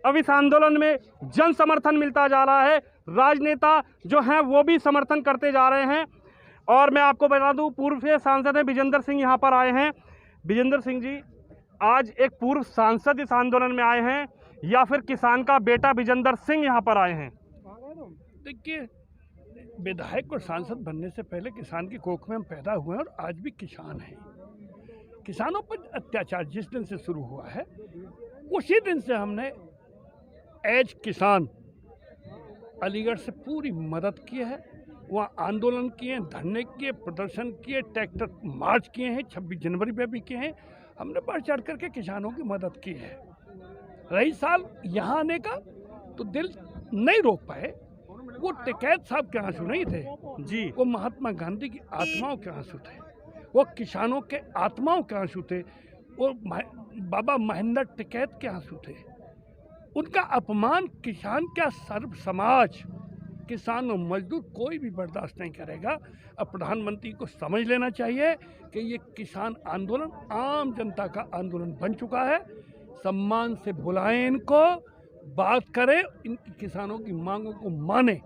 अब इस आंदोलन में जन समर्थन मिलता जा रहा है, राजनेता जो हैं वो भी समर्थन करते जा रहे हैं। और मैं आपको बता दूं, पूर्व से सांसद हैं विजेंद्र सिंह यहाँ पर आए हैं। विजेंद्र सिंह जी, आज एक पूर्व सांसद इस आंदोलन में आए हैं या फिर किसान का बेटा विजेंद्र सिंह यहाँ पर आए हैं? देखिए, विधायक और सांसद बनने से पहले किसान की कोख में हम पैदा हुए हैं और आज भी किसान हैं। किसानों पर अत्याचार जिस दिन से शुरू हुआ है उसी दिन से हमने एज किसान अलीगढ़ से पूरी मदद की है। वहाँ आंदोलन किए, धरने किए, प्रदर्शन किए, ट्रैक्टर मार्च किए हैं, 26 जनवरी पे भी किए हैं। हमने बढ़ चढ़ करके किसानों की मदद की है। रही साल यहाँ आने का तो दिल नहीं रोक पाए। वो टिकैत साहब के आंसू नहीं थे जी, वो महात्मा गांधी की आत्माओं के आंसू थे, वो किसानों के आत्माओं के आंसू थे, वो बाबा महेंद्र टिकैत के आंसू थे। उनका अपमान किसान क्या सर्व समाज, किसान और मजदूर कोई भी बर्दाश्त नहीं करेगा। अब प्रधानमंत्री को समझ लेना चाहिए कि ये किसान आंदोलन आम जनता का आंदोलन बन चुका है। सम्मान से बुलाएं इनको, बात करें, इनकी किसानों की मांगों को माने,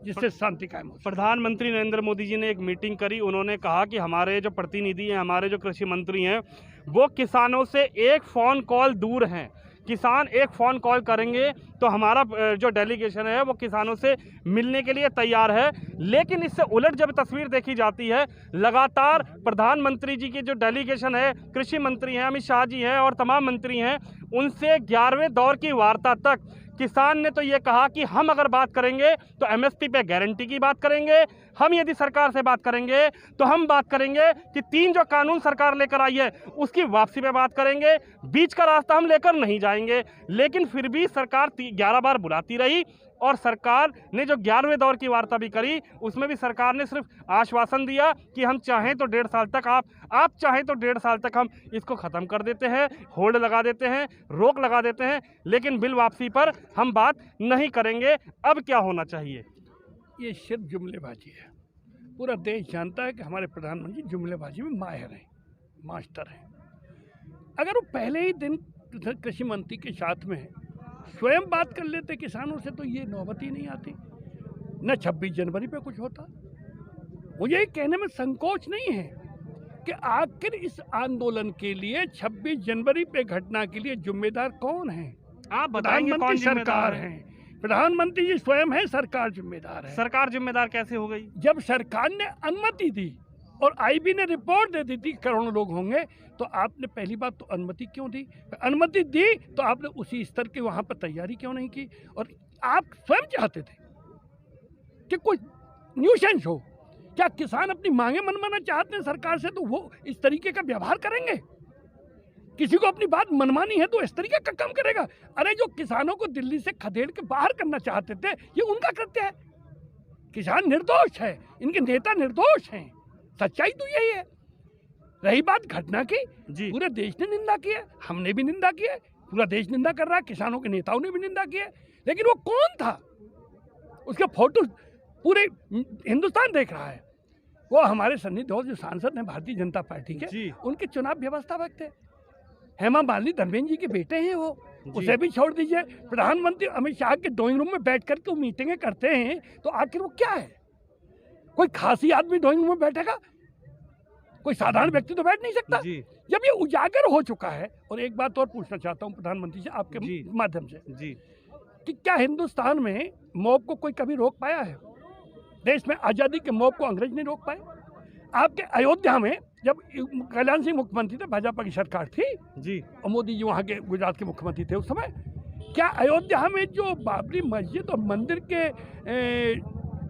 जिससे शांति कायम हो। प्रधानमंत्री नरेंद्र मोदी जी ने एक मीटिंग करी। उन्होंने कहा कि हमारे जो प्रतिनिधि हैं, हमारे जो कृषि मंत्री हैं, वो किसानों से एक फ़ोन कॉल दूर हैं। किसान एक फ़ोन कॉल करेंगे तो हमारा जो डेलीगेशन है वो किसानों से मिलने के लिए तैयार है। लेकिन इससे उलट जब तस्वीर देखी जाती है, लगातार प्रधानमंत्री जी की जो डेलीगेशन है, कृषि मंत्री हैं, अमित शाह जी हैं और तमाम मंत्री हैं, उनसे 11वें दौर की वार्ता तक किसान ने तो ये कहा कि हम अगर बात करेंगे तो एमएसपी पे गारंटी की बात करेंगे। हम यदि सरकार से बात करेंगे तो हम बात करेंगे कि 3 जो कानून सरकार लेकर आई है उसकी वापसी पे बात करेंगे। बीच का रास्ता हम लेकर नहीं जाएंगे। लेकिन फिर भी सरकार 11 बार बुलाती रही और सरकार ने जो 11वें दौर की वार्ता भी करी उसमें भी सरकार ने सिर्फ आश्वासन दिया कि हम चाहें तो 1.5 साल तक आप चाहें तो 1.5 साल तक हम इसको ख़त्म कर देते हैं, होल्ड लगा देते हैं, रोक लगा देते हैं, लेकिन बिल वापसी पर हम बात नहीं करेंगे। अब क्या होना चाहिए? ये सिर्फ जुमलेबाजी है। पूरा देश जानता है कि हमारे प्रधानमंत्री जुमलेबाजी में माहिर हैं, मास्टर हैं। अगर वो पहले ही दिन कृषि मंत्री के साथ में स्वयं बात कर लेते किसानों से तो ये नौबत ही नहीं आती, न 26 जनवरी पे कुछ होता। मुझे ये कहने में संकोच नहीं है कि आखिर इस आंदोलन के लिए 26 जनवरी पे घटना के लिए जिम्मेदार कौन है? आप बताएंगे कौन सरकार है? प्रधानमंत्री जी स्वयं है, सरकार जिम्मेदार है। सरकार जिम्मेदार कैसे हो गई? जब सरकार ने अनुमति दी और आईबी ने रिपोर्ट दे दी थी करोड़ों लोग होंगे, तो आपने पहली बात तो अनुमति क्यों दी? अनुमति दी तो आपने उसी स्तर के वहां पर तैयारी क्यों नहीं की? और आप स्वयं चाहते थे कि कोई न्यूसेंस हो। क्या किसान अपनी मांगे मनवाना चाहते हैं सरकार से तो वो इस तरीके का व्यवहार करेंगे? किसी को अपनी बात मनवानी है तो इस तरीके का काम करेगा? अरे जो किसानों को दिल्ली से खदेड़ के बाहर करना चाहते थे ये उनका कृत्य है। किसान निर्दोष है, इनके नेता निर्दोष हैं, सच्चाई तो यही है। रही बात घटना की, पूरे देश ने निंदा की है, हमने भी निंदा की है, पूरा देश निंदा कर रहा है, किसानों के नेताओं ने भी निंदा की है। लेकिन वो कौन था? उसके फोटो पूरे हिंदुस्तान देख रहा है। वो हमारे सन्नी देओल जो सांसद हैं भारतीय जनता पार्टी के, उनके चुनाव व्यवस्थापक थे। हेमा मालिनी धर्मेंद्र जी के बेटे हैं वो, उसे भी छोड़ दीजिए। प्रधानमंत्री अमित शाह के ड्राइंग रूम में बैठ करके वो मीटिंगें करते हैं तो आखिर वो क्या है? कोई खासी आदमी ड्राइंग रूम में बैठेगा? कोई साधारण व्यक्ति तो बैठ नहीं सकता। जब ये उजागर हो चुका है। और एक बात और पूछना चाहता हूँ प्रधानमंत्री से आपके माध्यम से कि क्या हिंदुस्तान में मॉब को कोई कभी रोक पाया है? देश में आज़ादी के मॉब को अंग्रेज नहीं रोक पाए। आपके अयोध्या में जब कल्याण सिंह मुख्यमंत्री थे, भाजपा की सरकार थी और मोदी जी वहाँ के गुजरात के मुख्यमंत्री थे उस समय, क्या अयोध्या में जो बाबरी मस्जिद और मंदिर के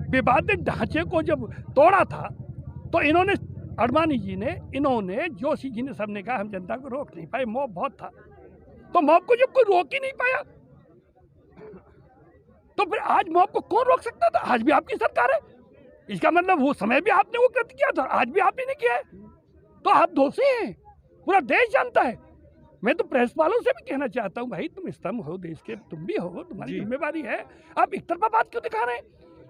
विवादित ढांचे को जब तोड़ा था तो इन्होंने, अडवाणी जी ने, इन्होंने, जोशी जी ने, सबने कहा हम जनता को रोक नहीं पाए, मॉब बहुत था। तो मॉब को जब कोई रोक ही नहीं पाया तो फिर आज मॉब को कौन रोक सकता था? आज भी आपकी सरकार है। इसका मतलब वो समय भी आपने वो कृत्य किया था, आज भी आप ही ने किया है, तो आप दोषी हैं, पूरा देश जानता है। मैं तो प्रेस वालों से भी कहना चाहता हूँ, भाई तुम स्तंभ हो देश के, तुम भी हो, तुम्हारी जिम्मेवारी है। आप एक तरफा बात क्यों दिखा रहे हैं?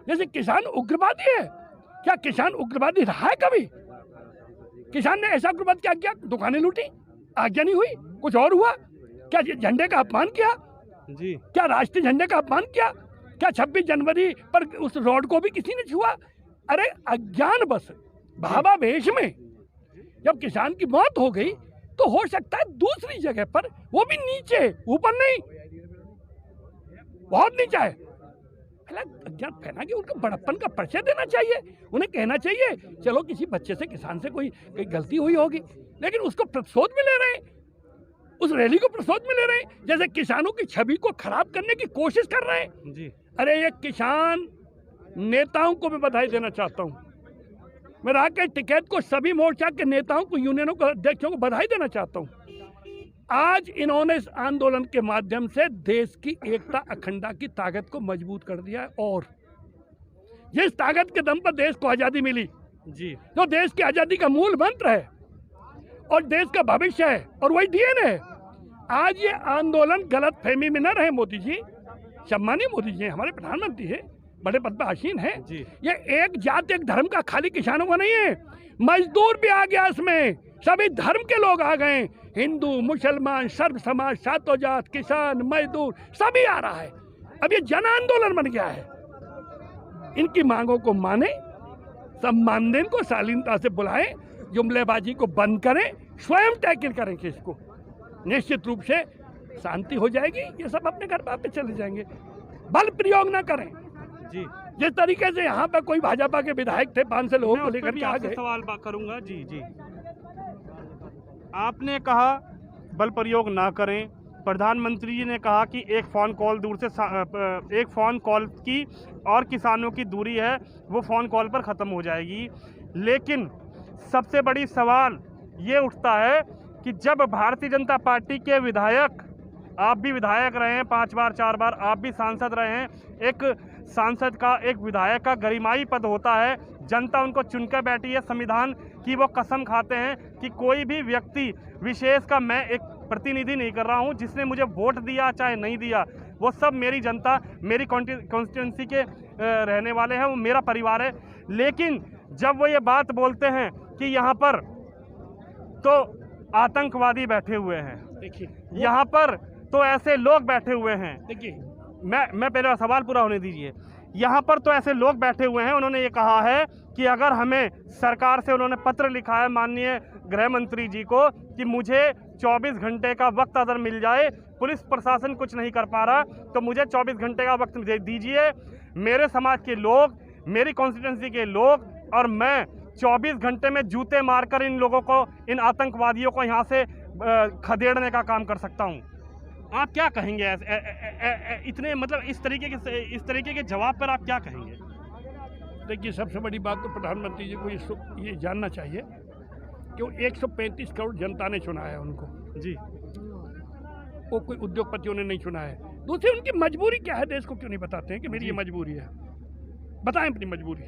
जैसे किसान उग्रवादी है। क्या किसान उग्रवादी रहा है कभी? किसान ने ऐसा उग्रवाद क्या किया? दुकानें लूटी, आज्ञा नहीं हुई, कुछ और हुआ? क्या झंडे का अपमान किया? जी क्या राष्ट्रीय झंडे का अपमान किया? क्या 26 जनवरी पर उस रोड को भी किसी ने छुआ? अरे अज्ञान बस भावावेश में जब किसान की मौत हो गई तो हो सकता है दूसरी जगह पर, वो भी नीचे, ऊपर नहीं, बहुत नीचा है, अज्ञान फैला के उनको बड़प्पन का परिचय देना चाहिए। उन्हें कहना चाहिए चलो किसी बच्चे से, किसान से कोई गलती हुई होगी, लेकिन उसको प्रतिशोध में ले रहे हैं, उस रैली को प्रतिशोध में ले रहे हैं, जैसे किसानों की छवि को खराब करने की कोशिश कर रहे हैं। जी अरे ये किसान नेताओं को मैं बधाई देना चाहता हूँ, मैं राकेश टिकैत को, सभी मोर्चा के नेताओं को, यूनियनों को, अध्यक्षों को बधाई देना चाहता हूँ। आज इन्होंने इस आंदोलन के माध्यम से देश की एकता, अखंडता की ताकत को मजबूत कर दिया है, और जिस ताकत के दम पर देश को आज़ादी मिली, जी जो देश की आज़ादी का मूल मंत्र है और देश का भविष्य है और वही डीएनए है, आज ये आंदोलन गलत फहमी में न रहे। मोदी जी, सम्मानीय मोदी जी हमारे प्रधानमंत्री है, बड़े पद पर आसीन है। ये एक जात एक धर्म का खाली किसानों का नहीं है, मजदूर भी आ गया इसमें, सभी धर्म के लोग आ गए, हिंदू, मुसलमान, सर्व समाज, सातों जात, किसान, मजदूर, सभी आ रहा है। अब ये जन आंदोलन बन गया है। इनकी मांगों को माने, सम्मान दें, इनको शालीनता से बुलाएं, जुमलेबाजी को बंद करें, स्वयं टैकल करें केस को, निश्चित रूप से शांति हो जाएगी। ये सब अपने घर वापस चले जाएंगे। बल प्रयोग ना करें जी। जिस तरीके से यहाँ पर कोई भाजपा के विधायक थे, 500 लोगों को लेकर के आ गए। सवाल करूंगा जी जी। आपने कहा बल प्रयोग ना करें, प्रधानमंत्री जी ने कहा कि एक फ़ोन कॉल दूर से, एक फ़ोन कॉल की और किसानों की दूरी है वो फ़ोन कॉल पर ख़त्म हो जाएगी। लेकिन सबसे बड़ी सवाल ये उठता है कि जब भारतीय जनता पार्टी के विधायक, आप भी विधायक रहे हैं 5 बार 4 बार, आप भी सांसद रहे हैं, एक सांसद का, एक विधायक का गरिमाई पद होता है, जनता उनको चुनकर बैठी है, संविधान की वो कसम खाते हैं कि कोई भी व्यक्ति विशेष का मैं एक प्रतिनिधि नहीं कर रहा हूं, जिसने मुझे वोट दिया चाहे नहीं दिया, वो सब मेरी जनता, मेरी कॉन्स्टिट्यूंसी के रहने वाले हैं, वो मेरा परिवार है। लेकिन जब वो ये बात बोलते हैं कि यहाँ पर तो आतंकवादी बैठे हुए हैं, देखिए यहाँ पर तो ऐसे लोग बैठे हुए हैं, देखिए मैं पहले सवाल पूरा होने दीजिए। यहाँ पर तो ऐसे लोग बैठे हुए हैं, उन्होंने ये कहा है कि अगर हमें सरकार से, उन्होंने पत्र लिखा है माननीय गृह मंत्री जी को कि मुझे 24 घंटे का वक्त अगर मिल जाए, पुलिस प्रशासन कुछ नहीं कर पा रहा तो मुझे 24 घंटे का वक्त दीजिए, मेरे समाज के लोग, मेरी कॉन्स्टिट्यूंसी के लोग, और मैं 24 घंटे में जूते मारकर इन लोगों को, इन आतंकवादियों को यहाँ से खदेड़ने का काम कर सकता हूँ। आप क्या कहेंगे इतने, मतलब इस तरीके के जवाब पर आप क्या कहेंगे? देखिए, सबसे बड़ी बात तो प्रधानमंत्री जी को ये जानना चाहिए कि वो 135 करोड़ जनता ने चुना है उनको जी, वो कोई उद्योगपतियों ने नहीं चुना है। दूसरी, उनकी मजबूरी क्या है, देश को क्यों नहीं बताते हैं कि मेरी ये मजबूरी है? बताएं अपनी मजबूरी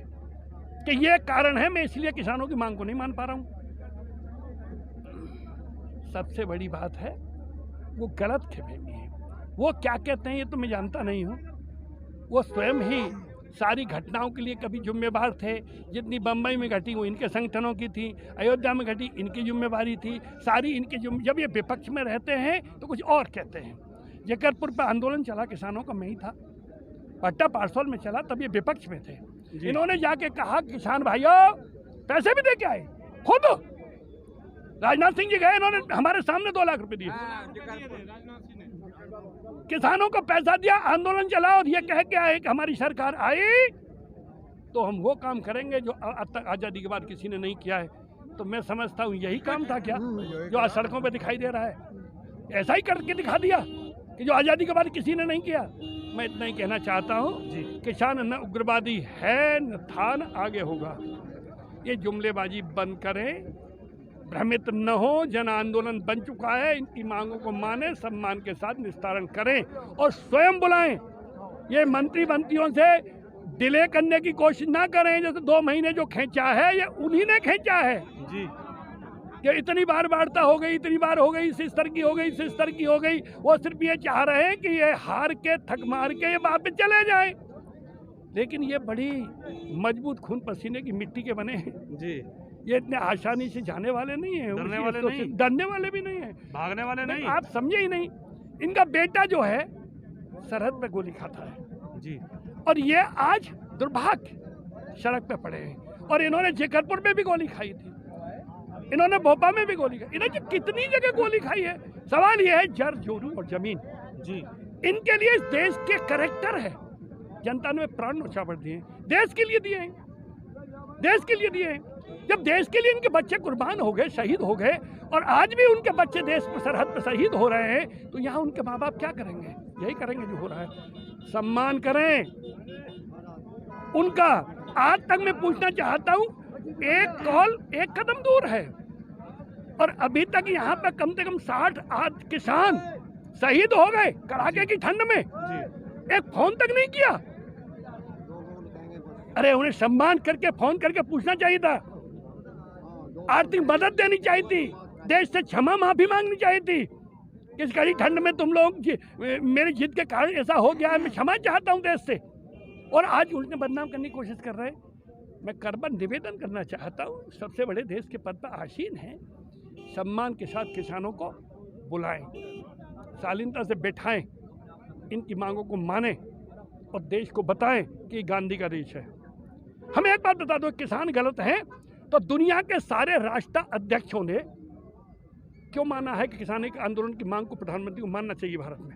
कि ये कारण है, मैं इसलिए किसानों की मांग को नहीं मान पा रहा हूँ। सबसे बड़ी बात है वो गलत फहमी है। वो क्या कहते हैं ये तो मैं जानता नहीं हूँ, वो स्वयं ही सारी घटनाओं के लिए कभी जिम्मेवार थे। जितनी बम्बई में घटी वो इनके संगठनों की थी, अयोध्या में घटी इनकी जिम्मेवारी थी, सारी इनकी जब ये विपक्ष में रहते हैं तो कुछ और कहते हैं। जकरपुर पर आंदोलन चला किसानों का, मैं ही था, पट्टा पार्सल में चला, तब ये विपक्ष में थे। इन्होंने जाके कहा किसान भाइयों पैसे भी दे के आए, खुद राजनाथ सिंह जी गए, इन्होंने हमारे सामने 2 लाख रुपए दिए, किसानों को पैसा दिया, आंदोलन चला, और ये कह के आए कि हमारी सरकार आई तो हम वो काम करेंगे जो अब तक आज़ादी के बाद किसी ने नहीं किया है। तो मैं समझता हूँ यही काम था क्या जो आज सड़कों पे दिखाई दे रहा है? ऐसा ही करके दिखा दिया कि जो आज़ादी के बाद किसी ने नहीं किया। मैं इतना ही कहना चाहता हूँ, किसान न उग्रवादी है न था न आगे होगा। ये जुमलेबाजी बंद करें, भ्रमित न हो, जन आंदोलन बन चुका है, इनकी मांगों को माने, सम्मान के साथ निस्तारण करें और स्वयं बुलाएं। ये मंत्रियों से डिले करने की कोशिश ना करें, जैसे 2 महीने जो खींचा है ये उन्हीं ने खींचा है जी, कि इतनी बार वार्ता हो गई, इतनी बार हो गई, इस स्तर की हो गई, इस स्तर की हो गई। वो सिर्फ ये चाह रहे हैं कि ये हार के, थक मार के ये वापस चले जाएं। लेकिन ये बड़ी मजबूत खून पसीने की मिट्टी के बने हैं जी, ये इतने आसानी से जाने वाले नहीं हैं, डरने वाले नहीं, डरने वाले भी नहीं है, भागने वाले नहीं। आप समझे ही नहीं इनका बेटा जो है सरहद पे गोली खाता है जी। और ये आज दुर्भाग्य सड़क पे पड़े हैं। और इन्होंने जेकरपुर में भी गोली खाई थी, इन्होंने भोपाल में भी गोली खाई, इन्होंने कितनी जगह गोली खाई है। सवाल ये है जर जोरू और जमीन जी। इनके लिए इस देश के करेक्टर है। जनता ने प्राण न्यौछावर दिए, देश के लिए दिए हैं, देश के लिए दिए हैं। जब देश के लिए इनके बच्चे कुर्बान हो गए, शहीद हो गए, और आज भी उनके बच्चे देश पर सरहद पर शहीद हो रहे हैं, तो यहाँ उनके माँ बाप क्या करेंगे? यही करेंगे जो हो रहा है। सम्मान करें उनका। आज तक मैं पूछना चाहता हूँ, एक कॉल एक कदम दूर है और अभी तक यहाँ पे कम से कम 60 किसान शहीद हो गए कड़ाके की ठंड में, एक फोन तक नहीं किया। अरे उन्हें सम्मान करके फोन करके पूछना चाहिए था, आर्थिक मदद देनी चाहिए थी, देश से क्षमा माफी मांगनी चाहिए थी। इस कड़ी ठंड में तुम लोग मेरी जिद के कारण ऐसा हो गया है, मैं क्षमा चाहता हूं देश से। और आज उल्टे बदनाम करने की कोशिश कर रहे हैं। मैं करबन निवेदन करना चाहता हूं, सबसे बड़े देश के पद पर आसीन हैं, सम्मान के साथ किसानों को बुलाएं, शालीनता से बैठाएं, इनकी मांगों को मानें और देश को बताएं कि गांधी का देश है। हमें एक बात बता दो, किसान गलत हैं तो दुनिया के सारे राष्ट्र अध्यक्षों ने क्यों माना है कि किसान के आंदोलन की मांग को प्रधानमंत्री को मानना चाहिए भारत में?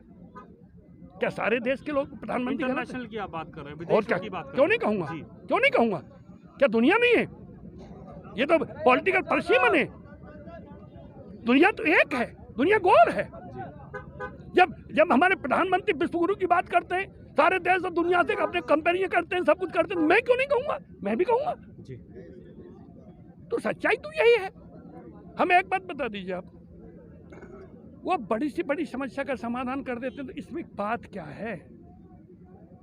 क्या सारे देश के लोग प्रधानमंत्री इंटरनेशनल की आप बात कर रहे हैं, और क्या की बात क्यों नहीं कहूँगा, क्यों नहीं कहूँगा? क्या दुनिया नहीं है? ये तो पॉलिटिकल परसीमन है। दुनिया तो एक है, दुनिया गोल है। जब हमारे प्रधानमंत्री विश्वगुरु की बात करते हैं, सारे देश और दुनिया से अपने कंपेरिजन करते हैं, सब कुछ करते हैं, मैं क्यों नहीं कहूँगा? मैं भी कहूँगा। तो सच्चाई तो यही है। हमें एक बात बता दीजिए आप, वो बड़ी सी बड़ी समस्या का समाधान कर देते हैं, तो इसमें बात क्या है?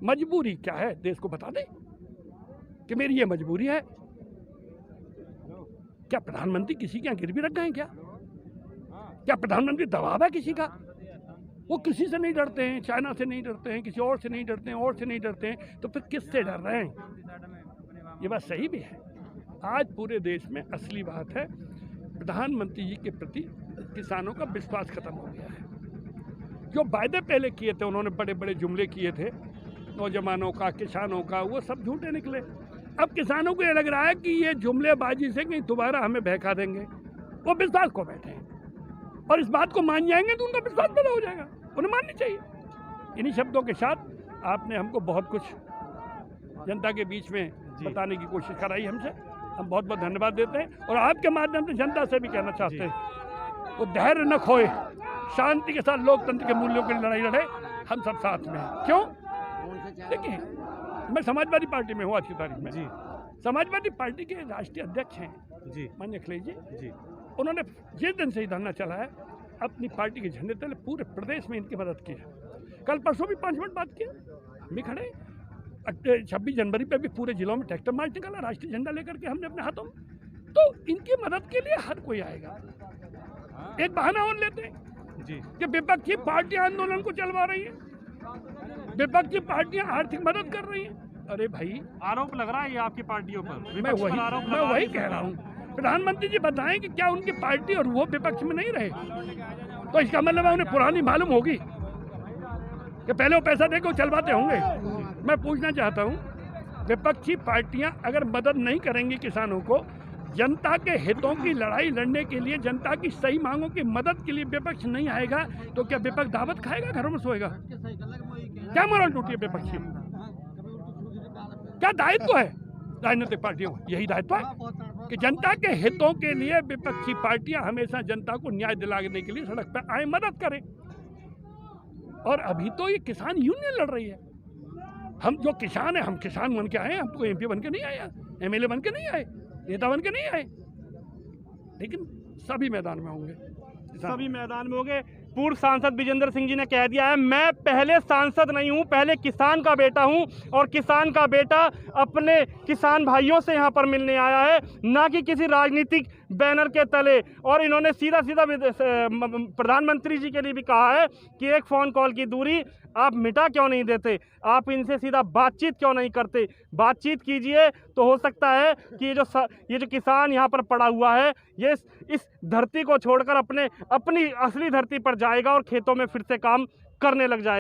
मजबूरी क्या है? देश को बता दें कि मेरी ये मजबूरी है। क्या प्रधानमंत्री किसी के यहाँ गिरवी रख गए? क्या प्रधानमंत्री दबाव है किसी का? वो किसी से नहीं डरते हैं, चाइना से नहीं डरते हैं, किसी और से नहीं डरते हैं, और से नहीं डरते हैं, तो फिर किससे डर रहे हैं? ये बात सही भी है। आज पूरे देश में असली बात है, प्रधानमंत्री जी के प्रति किसानों का विश्वास खत्म हो गया है। जो वायदे पहले किए थे, उन्होंने बड़े बड़े जुमले किए थे नौजवानों का, किसानों का, वो सब झूठे निकले। अब किसानों को ये लग रहा है कि ये जुमलेबाजी से कहीं दोबारा हमें बहका देंगे, वो विश्वास को बैठे हैं और इस बात को मान जाएंगे तो उनका विश्वास पैदा हो जाएगा। उन्हें माननी चाहिए। इन्हीं शब्दों के साथ आपने हमको बहुत कुछ जनता के बीच में बताने की कोशिश कराई हमसे, हम बहुत बहुत धन्यवाद देते हैं। और आपके माध्यम से जनता से भी कहना चाहते हैं, वो धैर्य न खोए, शांति के साथ लोकतंत्र के मूल्यों की लड़ाई लड़े, हम सब साथ में हैं। क्यों? देखिए, मैं समाजवादी पार्टी में हूँ आज की तारीख में। समाजवादी पार्टी के राष्ट्रीय अध्यक्ष हैं माननीय अखिलेश जी। उन्होंने जिस दिन से ही धरना चला है, अपनी पार्टी के झंडे तले पूरे प्रदेश में इनकी मदद की है। कल परसों भी 5 मिनट बात किया, हम भी खड़े। 26 जनवरी पे भी पूरे जिलों में ट्रैक्टर मार्च निकाला, राष्ट्रीय झंडा लेकर के हमने अपने हाथों में। तो इनकी मदद के लिए हर कोई आएगा। एक बहाना और लेते हैं कि विपक्षी पार्टियां आंदोलन को चलवा रही है, विपक्षी पार्टियां आर्थिक मदद कर रही हैं। अरे भाई, आरोप लग रहा है ये आपकी पार्टियों पर। मैं वही कह रहा हूँ, प्रधानमंत्री जी बताएं कि क्या उनकी पार्टी और वो विपक्ष में नहीं रहे? तो इसका मतलब है उन्हें पुरानी मालूम होगी कि पहले वो पैसा देकर चलवाते होंगे। मैं पूछना चाहता हूँ, विपक्षी पार्टियां अगर मदद नहीं करेंगी किसानों को, जनता के हितों की लड़ाई लड़ने के लिए, जनता की सही मांगों की मदद के लिए विपक्ष नहीं आएगा, तो क्या विपक्ष दावत खाएगा, घरों में सोएगा? क्या मोरल टूटी है विपक्षी? क्या दायित्व है राजनीतिक पार्टियों का? यही दायित्व है कि जनता के हितों के लिए विपक्षी पार्टियां हमेशा जनता को न्याय दिलाने के लिए सड़क पर आए, मदद करें। और अभी तो ये किसान यूनियन लड़ रही है। हम जो किसान हैं, हम किसान बन के आए, हम तो एमपी बन के नहीं आए, एमएलए बन के नहीं आए, नेता बन के नहीं आए, लेकिन सभी मैदान में होंगे, सभी मैदान में होंगे। पूर्व सांसद विजेंद्र सिंह जी ने कह दिया है, मैं पहले सांसद नहीं हूं, पहले किसान का बेटा हूं, और किसान का बेटा अपने किसान भाइयों से यहां पर मिलने आया है, ना कि किसी राजनीतिक बैनर के तले। और इन्होंने सीधा सीधा प्रधानमंत्री जी के लिए भी कहा है कि एक फ़ोन कॉल की दूरी आप मिटा क्यों नहीं देते, आप इनसे सीधा बातचीत क्यों नहीं करते? बातचीत कीजिए, तो हो सकता है कि ये जो किसान यहाँ पर पड़ा हुआ है, ये इस धरती को छोड़कर अपनी असली धरती पर जाएगा और खेतों में फिर से काम करने लग जाएगा।